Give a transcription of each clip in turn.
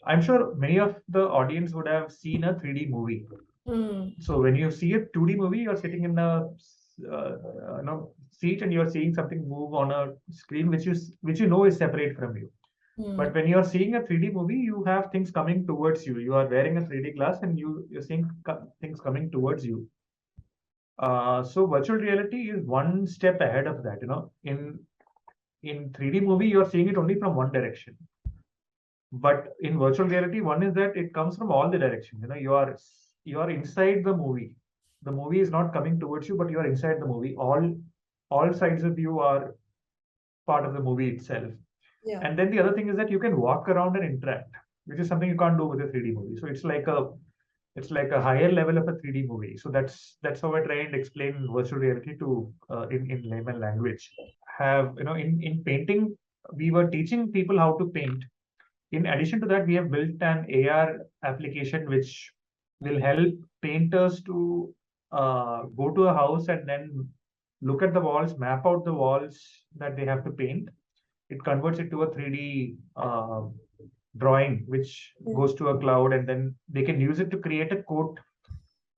I'm sure many of the audience would have seen a 3D movie. So when you see a 2D movie, you're sitting in a seat and you're seeing something move on a screen which you know is separate from you. But when you're seeing a 3D movie, you have things coming towards you. You are wearing a 3D glass and you're seeing things coming towards you. So virtual reality is one step ahead of that. In 3D movie, you're seeing it only from one direction. But in virtual reality, one is that it comes from all the directions. You are inside the movie. The movie is not coming towards you, but you are inside the movie. All sides of you are part of the movie itself. Yeah. And then the other thing is that you can walk around and interact, which is something you can't do with a 3D movie. So it's like a higher level of a 3D movie. So that's how I try and explain virtual reality to in layman language. In painting, we were teaching people how to paint. In addition to that, we have built an AR application which will help painters to go to a house and then look at the walls, map out the walls that they have to paint. It converts it to a 3D drawing, which goes to a cloud, and then they can use it to create a quote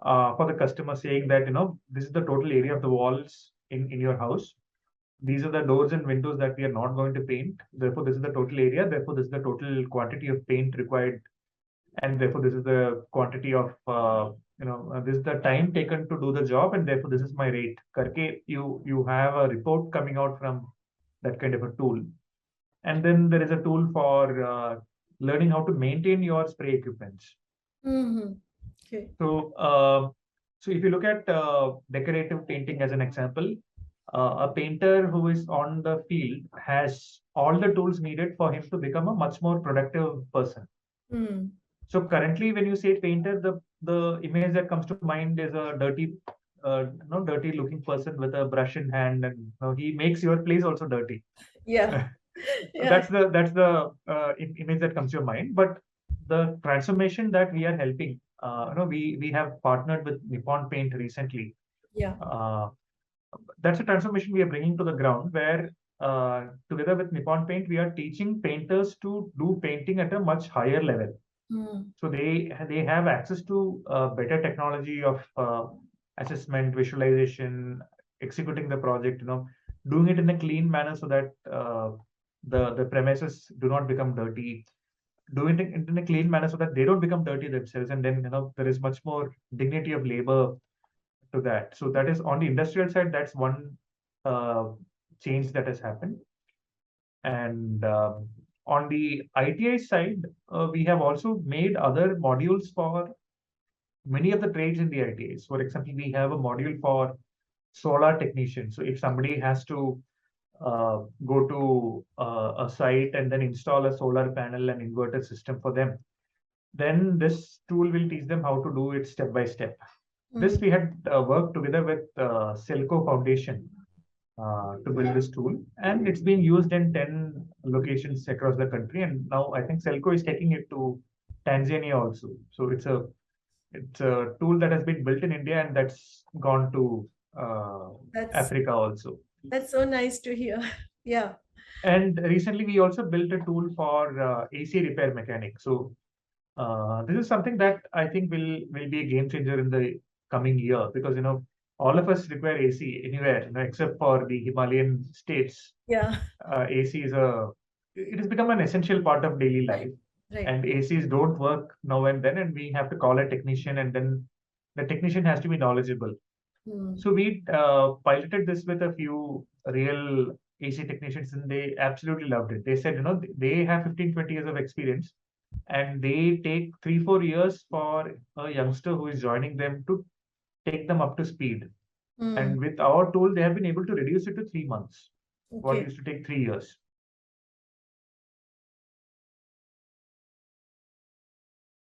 for the customer saying that, this is the total area of the walls in your house. These are the doors and windows that we are not going to paint. Therefore, this is the total area. Therefore, this is the total quantity of paint required. And therefore, this is the quantity of, this is the time taken to do the job. And therefore, this is my rate. Karke, you have a report coming out from that kind of a tool. And then there is a tool for learning how to maintain your spray equipments. Okay. So if you look at decorative painting as an example, a painter who is on the field has all the tools needed for him to become a much more productive person. So currently, when you say painter, the image that comes to mind is a dirty looking person with a brush in hand, and he makes your place also dirty. Yeah. That's the image that comes to your mind. But the transformation that we are helping, we have partnered with Nippon Paint recently. Yeah. That's a transformation we are bringing to the ground where together with Nippon Paint, we are teaching painters to do painting at a much higher level. So they have access to better technology of assessment, visualization, executing the project, doing it in a clean manner so that the premises do not become dirty, doing it in a clean manner so that they don't become dirty themselves. And then, there is much more dignity of labor to that. So that is on the industrial side, that's one change that has happened. And on the ITI side, we have also made other modules for many of the trades in the ITIs. For example, we have a module for solar technician. So if somebody has to go to a site and then install a solar panel and inverter system for them, then this tool will teach them how to do it step by step. This we had worked together with SELCO Foundation to build this tool, and it's being used in 10 locations across the country. And now I think SELCO is taking it to Tanzania also. So it's a tool that has been built in India and that's gone to Africa also. That's so nice to hear. Yeah. And recently we also built a tool for AC repair mechanic. So this is something that I think will be a game changer in the coming year, because all of us require AC anywhere, except for the Himalayan states. Yeah. AC it has become an essential part of daily life. Right. And ACs don't work now and then, and we have to call a technician, and then the technician has to be knowledgeable. So we piloted this with a few real AC technicians, and they absolutely loved it. They said, they have 15-20 years of experience, and they take 3-4 years for a youngster who is joining them to take them up to speed. And with our tool, they have been able to reduce it to 3 months. What used to take 3 years.